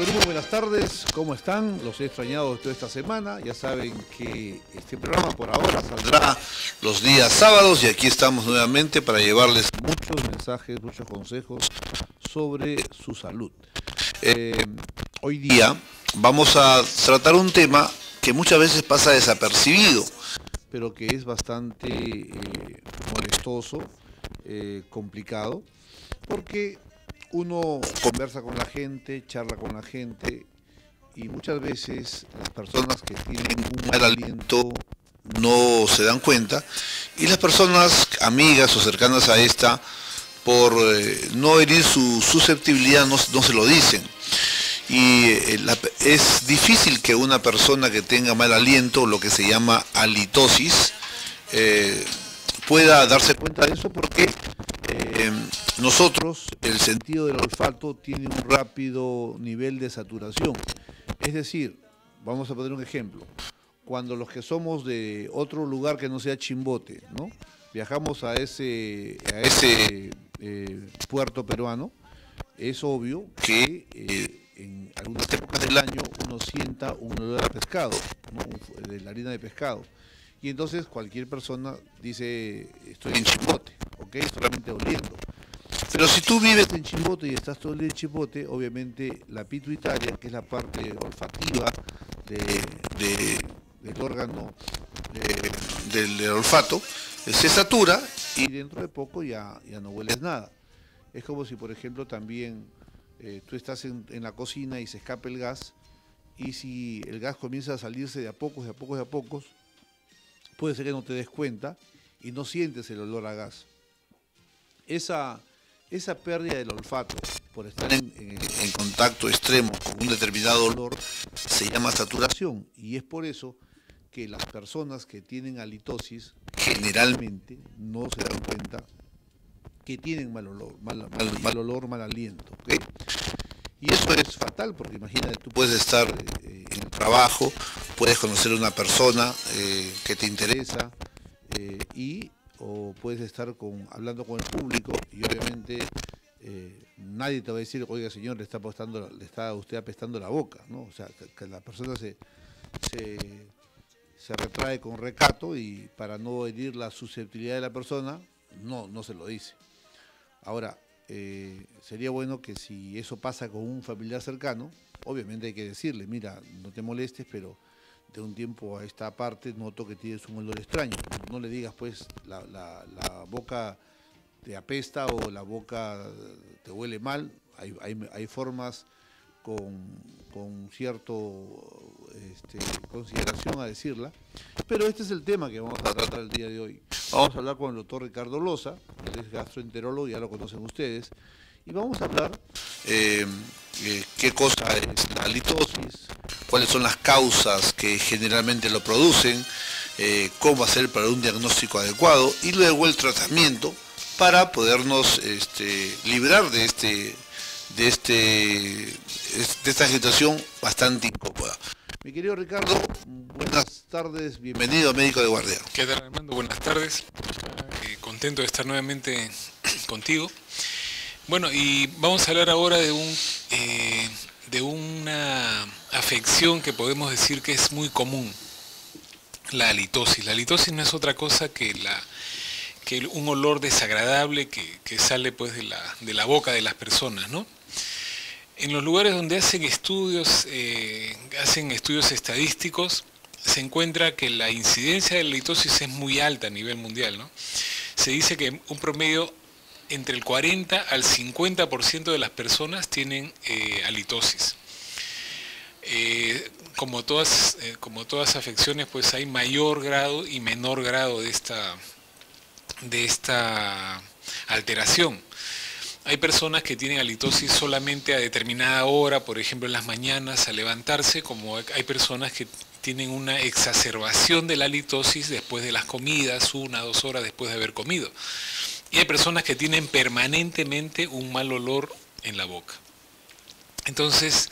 Perú, muy buenas tardes, ¿cómo están? Los he extrañado toda esta semana, ya saben que este programa por ahora saldrá los días sábados y aquí estamos nuevamente para llevarles muchos mensajes, muchos consejos sobre su salud. Hoy día vamos a tratar un tema que muchas veces pasa desapercibido, pero que es bastante molestoso, complicado, porque uno conversa con la gente, charla con la gente y muchas veces las personas que tienen un mal aliento no se dan cuenta y las personas amigas o cercanas a esta, por no herir su susceptibilidad, no se lo dicen. Y es difícil que una persona que tenga mal aliento, lo que se llama halitosis, pueda darse cuenta de eso porque nosotros, el sentido del olfato tiene un rápido nivel de saturación. Es decir, vamos a poner un ejemplo. Cuando los que somos de otro lugar que no sea Chimbote, ¿no?, viajamos a ese puerto peruano, es obvio que en algunas épocas del año uno sienta un olor a pescado, ¿no?, de la harina de pescado. Y entonces cualquier persona dice, estoy en Chimbote, ¿ok? Solamente oliendo. Pero si tú vives en Chimbote y estás todo el día en Chimbote, obviamente la pituitaria, que es la parte olfativa del órgano del olfato, se satura y dentro de poco ya no hueles nada. Es como si, por ejemplo, también tú estás en la cocina y se escapa el gas, y si el gas comienza a salirse de a pocos, puede ser que no te des cuenta y no sientes el olor a gas. Esa pérdida del olfato por estar en contacto extremo con un determinado olor se llama saturación, y es por eso que las personas que tienen halitosis generalmente no se dan cuenta que tienen mal olor, mal aliento, ¿okay? Y eso es fatal porque imagínate, tú puedes estar en el trabajo, puedes conocer a una persona que te interesa o puedes estar hablando con el público y obviamente nadie te va a decir, oiga señor, le está usted apestando la boca, ¿no? O sea, que la persona se retrae con recato y para no herir la susceptibilidad de la persona, no se lo dice. Ahora, sería bueno que si eso pasa con un familiar cercano, obviamente hay que decirle, mira, no te molestes, pero de un tiempo a esta parte noto que tienes un olor extraño. No le digas, pues, la boca te apesta o la boca te huele mal. Hay formas con cierto consideración a decirla, pero este es el tema que vamos a tratar el día de hoy. Vamos a hablar con el doctor Ricardo Loza, él es gastroenterólogo, ya lo conocen ustedes, y vamos a hablar qué cosa es la halitosis, cuáles son las causas que generalmente lo producen, cómo hacer para un diagnóstico adecuado y luego el tratamiento para podernos librar de esta situación bastante incómoda. Mi querido Ricardo, buenas tardes, bienvenido a Médico de Guardia. ¿Qué tal, Armando? Buenas tardes. Contento de estar nuevamente contigo. Bueno, y vamos a hablar ahora de una afección que podemos decir que es muy común, la halitosis. La halitosis no es otra cosa que un olor desagradable que sale pues de la boca de las personas, ¿no? En los lugares donde hacen estudios estadísticos, se encuentra que la incidencia de la halitosis es muy alta a nivel mundial, ¿no? Se dice que un promedio entre el 40 al 50% de las personas tienen halitosis. Como todas afecciones, pues hay mayor grado y menor grado de esta alteración. Hay personas que tienen halitosis solamente a determinada hora, por ejemplo en las mañanas al levantarse, como hay personas que tienen una exacerbación de la halitosis después de las comidas, 1 o 2 horas después de haber comido. Y hay personas que tienen permanentemente un mal olor en la boca. Entonces,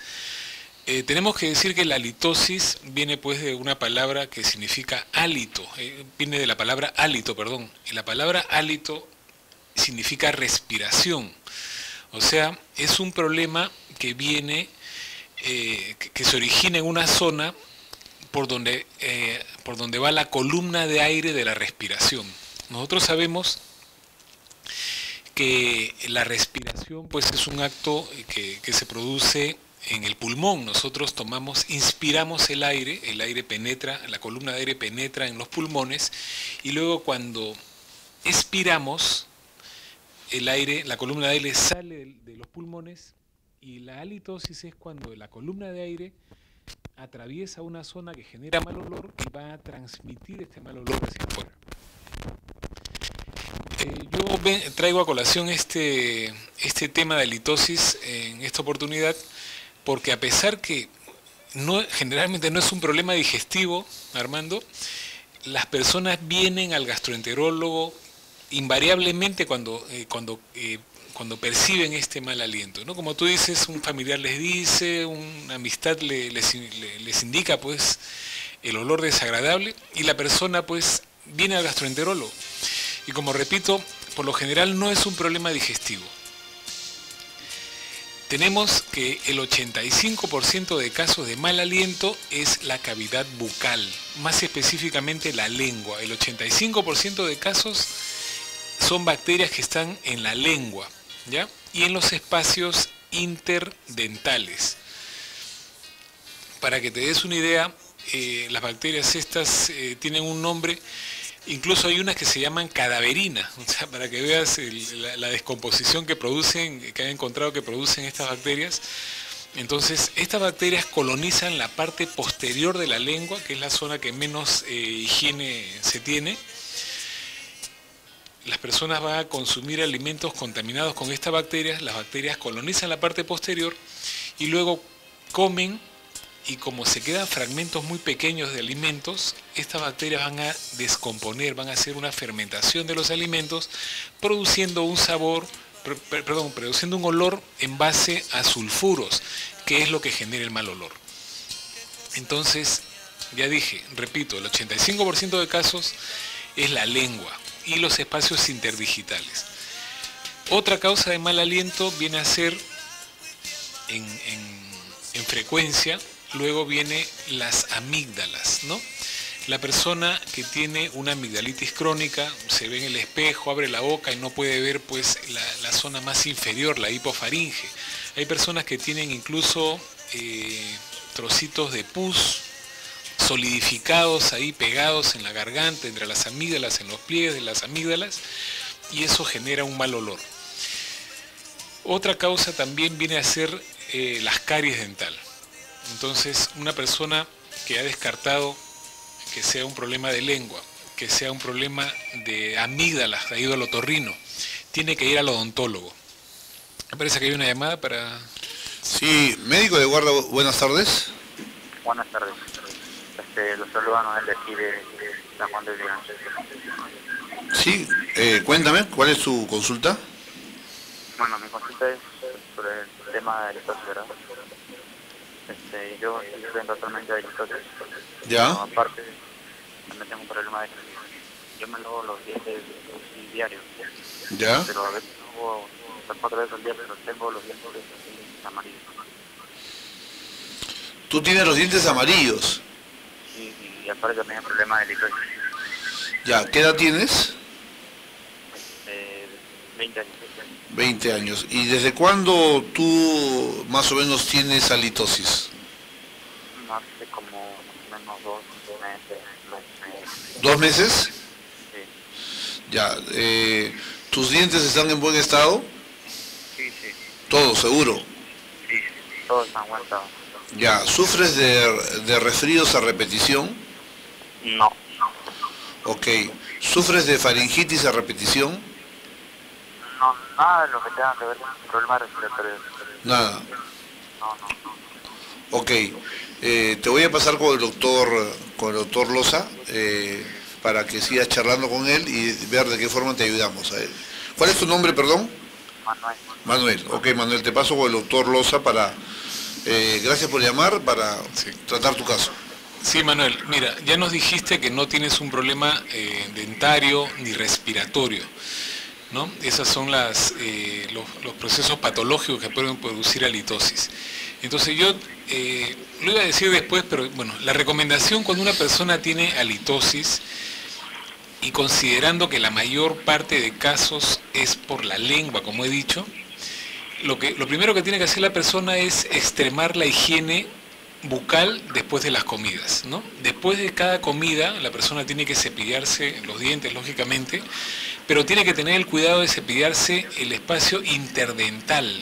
tenemos que decir que la halitosis viene pues de una palabra que significa hálito, viene de la palabra hálito, perdón. Y la palabra hálito significa respiración. O sea, es un problema que viene que se origina en una zona por donde va la columna de aire de la respiración. Nosotros sabemos que la respiración pues es un acto que se produce en el pulmón. Nosotros inspiramos el aire penetra, la columna de aire penetra en los pulmones, y luego cuando expiramos, la columna de aire sale de los pulmones, y la halitosis es cuando la columna de aire atraviesa una zona que genera mal olor y va a transmitir este mal olor hacia afuera. Yo traigo a colación este tema de halitosis en esta oportunidad porque, a pesar que generalmente no es un problema digestivo, Armando, las personas vienen al gastroenterólogo invariablemente cuando perciben este mal aliento, ¿no? Como tú dices, un familiar les dice, una amistad les indica pues el olor desagradable, y la persona pues viene al gastroenterólogo. Y como repito, por lo general no es un problema digestivo. Tenemos que el 85% de casos de mal aliento es la cavidad bucal, más específicamente la lengua. El 85% de casos son bacterias que están en la lengua, ¿ya? Y en los espacios interdentales. Para que te des una idea, las bacterias estas tienen un nombre. Incluso hay unas que se llaman cadaverina, o sea, para que veas la descomposición que han encontrado que producen estas bacterias. Entonces, estas bacterias colonizan la parte posterior de la lengua, que es la zona que menos higiene se tiene. Las personas van a consumir alimentos contaminados con estas bacterias, las bacterias colonizan la parte posterior y luego comen. Y como se quedan fragmentos muy pequeños de alimentos, estas bacterias van a descomponer, van a hacer una fermentación de los alimentos, produciendo un produciendo un olor en base a sulfuros, que es lo que genera el mal olor. Entonces, ya dije, repito, el 85% de casos es la lengua y los espacios interdigitales. Otra causa de mal aliento viene a ser en frecuencia. Luego viene las amígdalas, ¿no? La persona que tiene una amigdalitis crónica se ve en el espejo, abre la boca y no puede ver pues la zona más inferior, la hipofaringe. Hay personas que tienen incluso trocitos de pus solidificados ahí, pegados en la garganta, entre las amígdalas, en los pliegues de las amígdalas, y eso genera un mal olor. Otra causa también viene a ser las caries dental. Entonces, una persona que ha descartado que sea un problema de lengua, que sea un problema de amígdalas, ha ido al otorrino, tiene que ir al odontólogo. Me parece que hay una llamada para... Sí, médico de guarda, buenas tardes. Buenas tardes. Los saluda Noel de aquí de San Juan de Dios. Sí, cuéntame, ¿cuál es su consulta? Bueno, mi consulta es sobre el tema de halitosis, ¿verdad? Yo estoy totalmente de halitosis. Ya. Pero aparte, también tengo un problema de que yo me lavo los dientes diarios. Ya. Pero a veces hago 4 veces al día, pero tengo los dientes amarillos. ¿Tú tienes los dientes amarillos? Sí, y aparte también el problema de halitosis. Ya, ¿qué edad tienes? 20 años. 20 años. ¿Y desde cuándo tú más o menos tienes halitosis? Hace como menos 2 meses. 2 meses? Sí. Ya. ¿Tus dientes están en buen estado? Sí, sí. ¿Todo seguro? Sí, todos están en buen estado. Ya. ¿Sufres de resfríos a repetición? No. Ok. ¿Sufres de faringitis a repetición? No, nada de lo que tenga que ver con problemas respiratorios. Nada. No. Ok. Te voy a pasar con el doctor Loza, para que sigas charlando con él y ver de qué forma te ayudamos a él. ¿Cuál es tu nombre, perdón? Manuel. Manuel. Ok, Manuel, te paso con el doctor Loza para... gracias por llamar, para tratar tu caso. Sí, Manuel, mira, ya nos dijiste que no tienes un problema dentario ni respiratorio. ¿no? Esos son los procesos patológicos que pueden producir halitosis. Entonces yo lo iba a decir después, pero bueno, la recomendación cuando una persona tiene halitosis, y considerando que la mayor parte de casos es por la lengua, como he dicho, lo primero que tiene que hacer la persona es extremar la higiene bucal después de las comidas, ¿no? Después de cada comida la persona tiene que cepillarse los dientes, lógicamente, pero tiene que tener el cuidado de cepillarse el espacio interdental,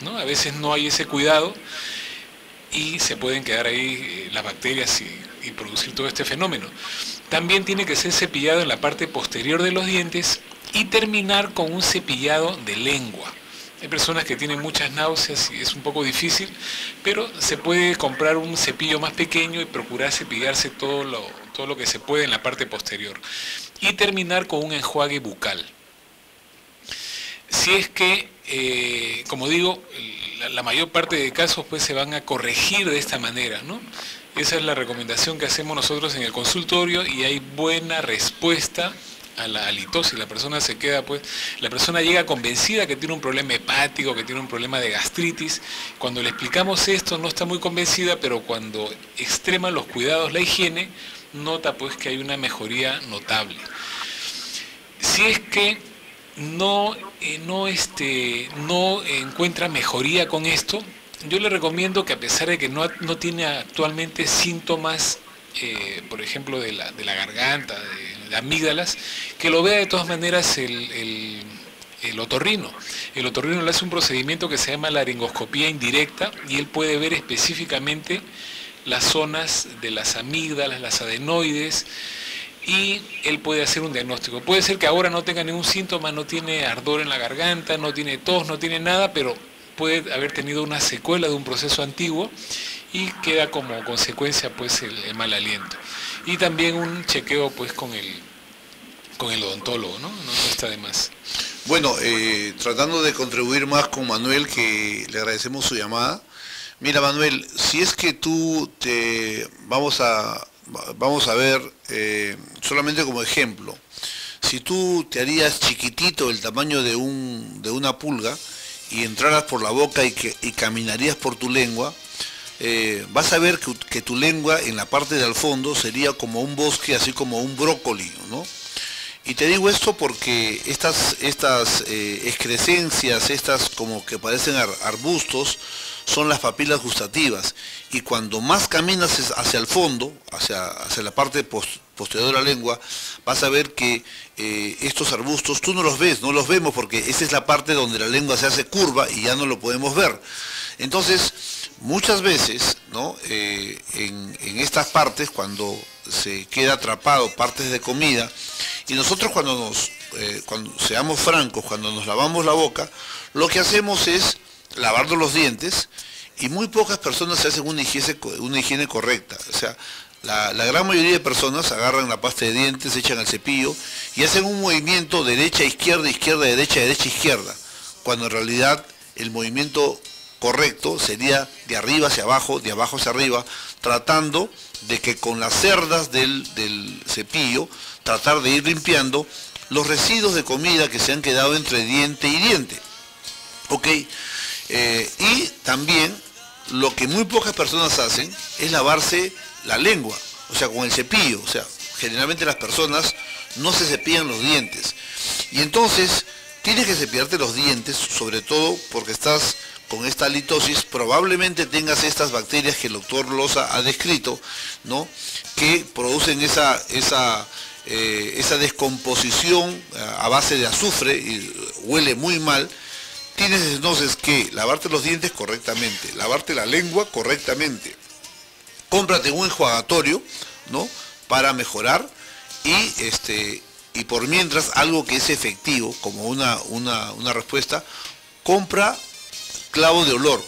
¿no? A veces no hay ese cuidado y se pueden quedar ahí las bacterias y producir todo este fenómeno. También tiene que ser cepillado en la parte posterior de los dientes y terminar con un cepillado de lengua. Hay personas que tienen muchas náuseas y es un poco difícil, pero se puede comprar un cepillo más pequeño y procurar cepillarse todo lo que se puede en la parte posterior. Y terminar con un enjuague bucal. Si es que, como digo, la mayor parte de casos pues se van a corregir de esta manera, ¿no? Esa es la recomendación que hacemos nosotros en el consultorio y hay buena respuesta a la halitosis. La persona se queda, pues, la persona llega convencida que tiene un problema hepático, que tiene un problema de gastritis. Cuando le explicamos esto no está muy convencida, pero cuando extrema los cuidados, la higiene, nota pues que hay una mejoría notable. Si es que no encuentra mejoría con esto, yo le recomiendo que a pesar de que no tiene actualmente síntomas, por ejemplo, de la garganta, de amígdalas, que lo vea de todas maneras el otorrino. El otorrino le hace un procedimiento que se llama laringoscopía indirecta y él puede ver específicamente las zonas de las amígdalas, las adenoides, y él puede hacer un diagnóstico. Puede ser que ahora no tenga ningún síntoma, no tiene ardor en la garganta, no tiene tos, no tiene nada, pero puede haber tenido una secuela de un proceso antiguo y queda como consecuencia pues el mal aliento. Y también un chequeo pues con el odontólogo, ¿no? No está de más. Bueno, tratando de contribuir más con Manuel, que le agradecemos su llamada. Mira, Manuel, si es que vamos a ver, solamente como ejemplo, si tú te harías chiquitito el tamaño de una pulga y entraras por la boca y caminarías por tu lengua, vas a ver que tu lengua en la parte del fondo sería como un bosque, así como un brócoli, ¿no? Y te digo esto porque estas excrescencias, estas como que parecen arbustos, son las papilas gustativas. Y cuando más caminas hacia el fondo, hacia la parte posterior de la lengua, vas a ver que estos arbustos, tú no los vemos porque esa es la parte donde la lengua se hace curva y ya no lo podemos ver. Entonces, muchas veces, ¿no? En estas partes, cuando se queda atrapado partes de comida, y nosotros cuando seamos francos, cuando nos lavamos la boca, lo que hacemos es lavarnos los dientes, y muy pocas personas se hacen una higiene correcta. O sea, la gran mayoría de personas agarran la pasta de dientes, echan al cepillo y hacen un movimiento derecha, izquierda, izquierda, derecha, derecha, izquierda, cuando en realidad el movimiento correcto sería de arriba hacia abajo, de abajo hacia arriba, tratando de que con las cerdas del cepillo, tratar de ir limpiando los residuos de comida que se han quedado entre diente y diente. ¿Ok? Y también lo que muy pocas personas hacen es lavarse la lengua, o sea, con el cepillo. O sea, generalmente las personas no se cepillan los dientes. Y entonces tienes que cepillarte los dientes, sobre todo porque estás con esta halitosis, probablemente tengas estas bacterias que el doctor Loza ha descrito, ¿no? Que producen esa descomposición a base de azufre y huele muy mal. Tienes entonces que lavarte los dientes correctamente, lavarte la lengua correctamente. Cómprate un enjuagatorio, ¿no? Para mejorar y por mientras algo que es efectivo, como una respuesta, compra clavo de olor.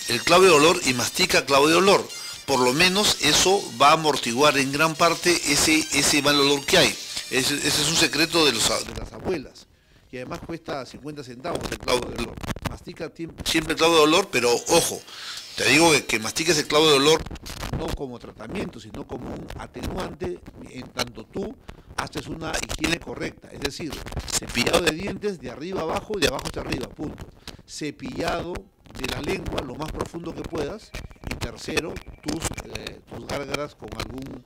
El clavo de olor y mastica clavo de olor. Por lo menos eso va a amortiguar en gran parte ese mal olor que hay. Ese es un secreto de las abuelas. Y además cuesta 50 centavos el clavo de olor. mastica siempre el clavo de olor, pero ojo, te digo que mastiques el clavo de olor no como tratamiento, sino como un atenuante en tanto tú haces una higiene correcta, es decir, cepillado de dientes de arriba abajo y de abajo hacia arriba, punto. Cepillado de la lengua lo más profundo que puedas, y tercero, tus gárgaras con algún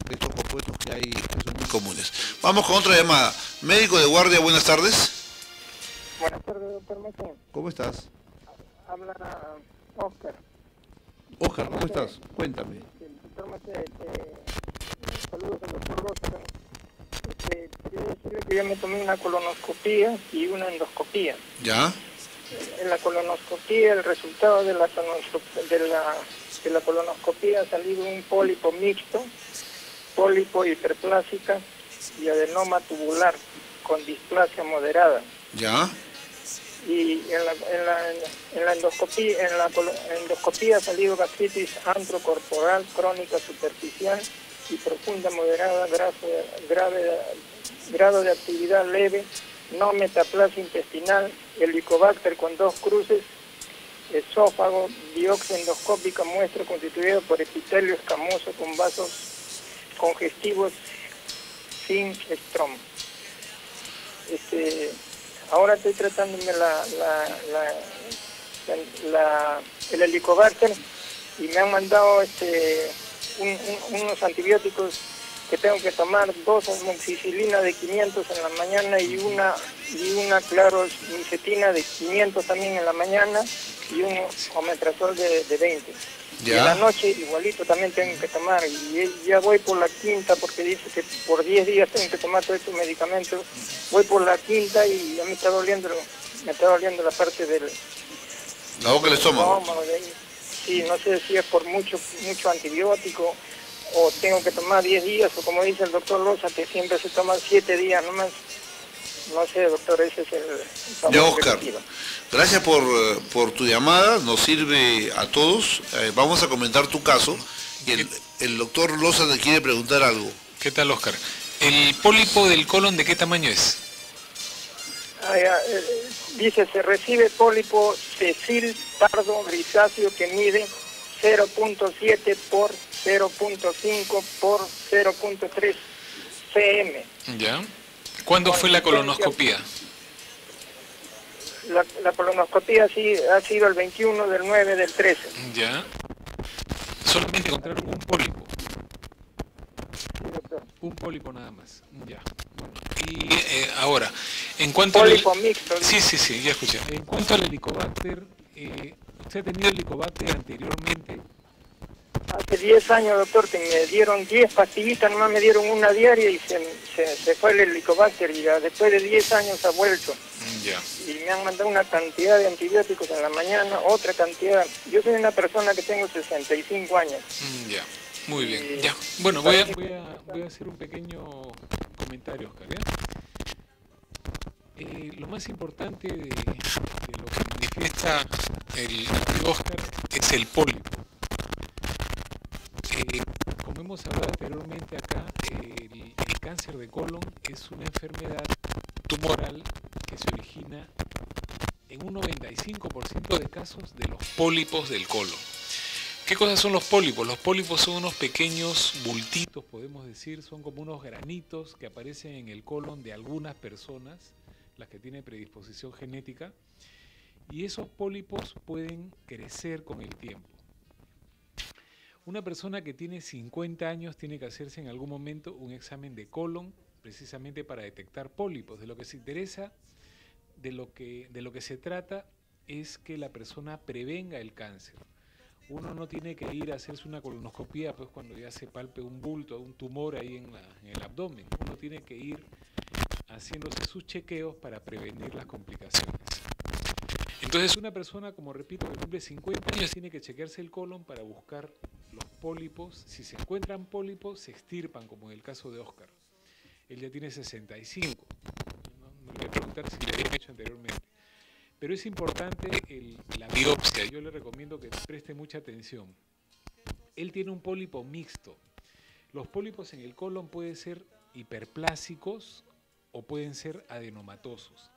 de estos compuestos que hay que son muy comunes. Vamos con otra llamada. Médico de guardia, buenas tardes. Buenas tardes, doctor Mete. ¿Cómo estás? Habla Oscar. Oscar, ¿cómo estás? Cuéntame. Doctor Mete, saludos al doctor Rosa. Quería decirle que ya me tomé una colonoscopía y una endoscopía. ¿Ya? En la colonoscopía, el resultado de la colonoscopía ha salido un pólipo mixto, pólipo hiperplásica y adenoma tubular con displasia moderada. ¿Ya? Y en la endoscopía ha salido gastritis antrocorporal crónica superficial y profunda moderada, grado de actividad leve, no metaplasia intestinal, helicobacter con 2 cruces, esófago, biopsia endoscópica, muestra constituida por epitelio escamoso con vasos congestivos sin estrom. Ahora estoy tratándome el helicobacter y me han mandado unos antibióticos que tengo que tomar, 2 amoxicilina de 500 en la mañana y una cloromicetina de 500 también en la mañana y un omeprazol de 20. ¿Ya? Y en la noche igualito también tengo que tomar, y ya voy por la 5ª porque dice que por 10 días tengo que tomar todos estos medicamentos. Voy por la 5ª y ya me está doliendo la parte del... La boca del estómago. Sí, no sé si es por mucho antibiótico o tengo que tomar 10 días, o como dice el doctor Loza, que siempre se toma 7 días nomás. No sé, doctor, ese es el... Ya, Oscar, gracias por tu llamada, nos sirve a todos. Vamos a comentar tu caso y el doctor Loza te quiere preguntar algo. ¿Qué tal, Oscar? ¿El pólipo del colon de qué tamaño es? Dice, se recibe pólipo sesil pardo grisáceo que mide 0.7 por 0.5 por 0.3 cm. ¿Ya? ¿Cuándo fue la colonoscopía? La colonoscopía sí ha sido el 21 del 9 del 13. ¿Ya? Solamente encontraron un pólipo. Sí, doctor. Un pólipo nada más. Ya. Bueno. Y ahora, en cuanto pólipo mixto. Sí, ya escuché. En cuanto al helicobacter, ¿usted ha tenido helicobacter anteriormente? Hace 10 años, doctor, que me dieron 10 pastillitas, nomás me dieron una diaria y se fue el helicobacter, y ya después de 10 años ha vuelto. Ya. Y me han mandado una cantidad de antibióticos en la mañana, otra cantidad. Yo soy una persona que tengo 65 años. Ya, muy bien. Ya. Bueno, voy a hacer un pequeño comentario, Oscar, ¿ya? Lo más importante de lo que manifiesta el Oscar es el pólipo. Como hemos hablado anteriormente acá, el cáncer de colon es una enfermedad tumoral que se origina en un 95% de casos de los pólipos del colon. ¿Qué cosas son los pólipos? Los pólipos son unos pequeños bultitos, podemos decir, son como unos granitos que aparecen en el colon de algunas personas, las que tienen predisposición genética, y esos pólipos pueden crecer con el tiempo. Una persona que tiene 50 años tiene que hacerse en algún momento un examen de colon, precisamente para detectar pólipos. De lo que se interesa, de lo que se trata es que la persona prevenga el cáncer. Uno no tiene que ir a hacerse una colonoscopía pues cuando ya se palpe un bulto, un tumor ahí en el abdomen. Uno tiene que ir haciéndose sus chequeos para prevenir las complicaciones. Entonces una persona, como repito, que cumple 50 años tiene que chequearse el colon para buscar los pólipos. Si se encuentran pólipos, se extirpan, como en el caso de Oscar. Él ya tiene 65. No le voy a preguntar si le habían hecho anteriormente. Pero es importante la biopsia. Yo le recomiendo que preste mucha atención. Él tiene un pólipo mixto. Los pólipos en el colon pueden ser hiperplásicos o pueden ser adenomatosos.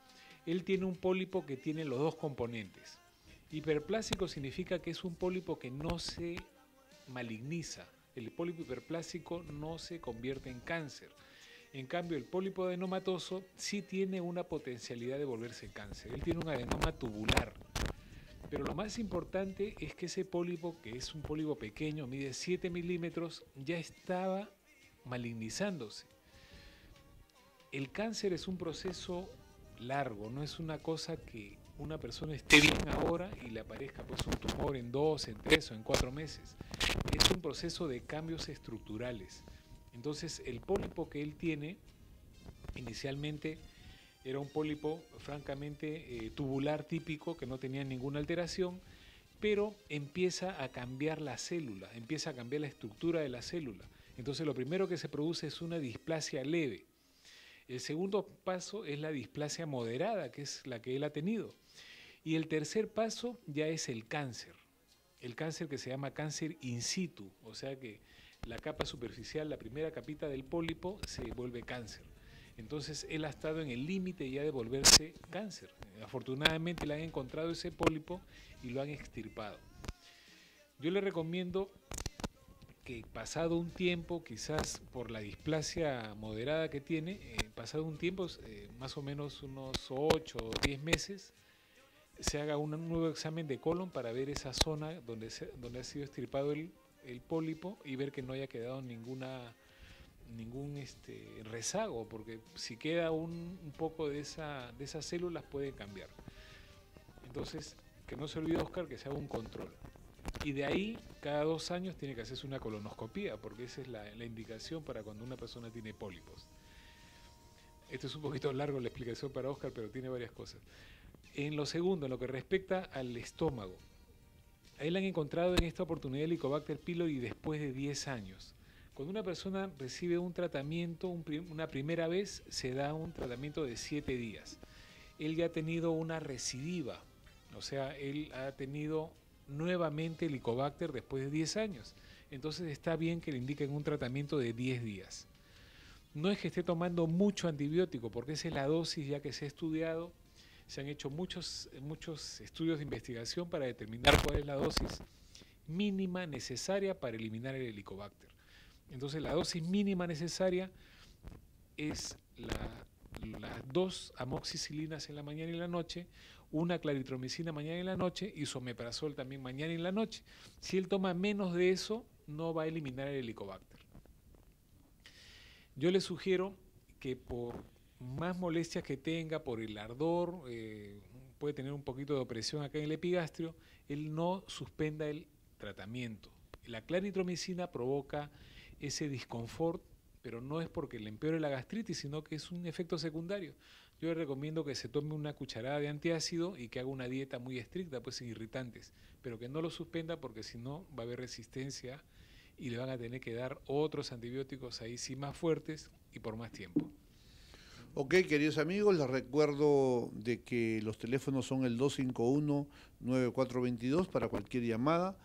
él tiene un pólipo que tiene los dos componentes. Hiperplásico significa que es un pólipo que no se maligniza. El pólipo hiperplásico no se convierte en cáncer. En cambio, el pólipo adenomatoso sí tiene una potencialidad de volverse cáncer. Él tiene un adenoma tubular. Pero lo más importante es que ese pólipo, que es un pólipo pequeño, mide 7 milímetros, ya estaba malignizándose. El cáncer es un proceso largo, no es una cosa que una persona esté bien ahora y le aparezca pues un tumor en 2, en 3 o en 4 meses. Es un proceso de cambios estructurales. Entonces el pólipo que él tiene inicialmente era un pólipo francamente tubular típico que no tenía ninguna alteración, pero empieza a cambiar la célula, empieza a cambiar la estructura de la célula. Entonces lo primero que se produce es una displasia leve. El segundo paso es la displasia moderada, que es la que él ha tenido. Y el tercer paso ya es el cáncer que se llama cáncer in situ, o sea que la capa superficial, la primera capita del pólipo, se vuelve cáncer. Entonces él ha estado en el límite ya de volverse cáncer. Afortunadamente le han encontrado ese pólipo y lo han extirpado. Yo le recomiendo que pasado un tiempo, quizás por la displasia moderada que tiene, pasado un tiempo, más o menos unos 8 o 10 meses, se haga un nuevo examen de colon para ver esa zona donde ha sido extirpado el pólipo y ver que no haya quedado ningún rezago, porque si queda un poco de esas células puede cambiar. Entonces, que no se olvide, Oscar, que se haga un control. Y de ahí, cada 2 años tiene que hacerse una colonoscopía, porque esa es la indicación para cuando una persona tiene pólipos. Esto es un poquito largo la explicación para Oscar, pero tiene varias cosas. En lo segundo, en lo que respecta al estómago, a él han encontrado en esta oportunidad el Helicobacter pylori después de 10 años. Cuando una persona recibe un tratamiento, una primera vez, se da un tratamiento de 7 días. Él ya ha tenido una recidiva, o sea, él ha tenido nuevamente el Helicobacter después de 10 años. Entonces está bien que le indiquen un tratamiento de 10 días. No es que esté tomando mucho antibiótico, porque esa es la dosis ya que se ha estudiado. Se han hecho muchos estudios de investigación para determinar cuál es la dosis mínima necesaria para eliminar el Helicobacter. Entonces la dosis mínima necesaria es las 2 amoxicilinas en la mañana y en la noche, una claritromicina mañana y en la noche y someprazol también mañana y en la noche. Si él toma menos de eso, no va a eliminar el Helicobacter. Yo le sugiero que por más molestias que tenga, por el ardor, puede tener un poquito de opresión acá en el epigastrio, él no suspenda el tratamiento. La claritromicina provoca ese disconfort, pero no es porque le empeore la gastritis, sino que es un efecto secundario. Yo le recomiendo que se tome una cucharada de antiácido y que haga una dieta muy estricta, pues sin irritantes, pero que no lo suspenda porque si no va a haber resistencia y le van a tener que dar otros antibióticos ahí sí más fuertes y por más tiempo. Ok, queridos amigos, les recuerdo de que los teléfonos son el 251-9422 para cualquier llamada.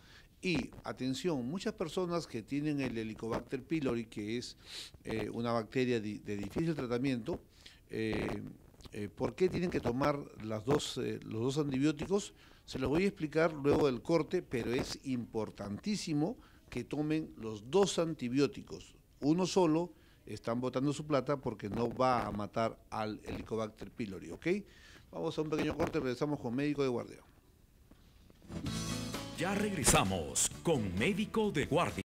Y, atención, muchas personas que tienen el Helicobacter pylori, que es una bacteria de difícil tratamiento, ¿por qué tienen que tomar los dos antibióticos? Se los voy a explicar luego del corte, pero es importantísimo que tomen los 2 antibióticos. Uno solo, están botando su plata porque no va a matar al Helicobacter pylori, ¿ok? Vamos a un pequeño corte, regresamos con Médico de Guardia. Ya regresamos con Médico de Guardia.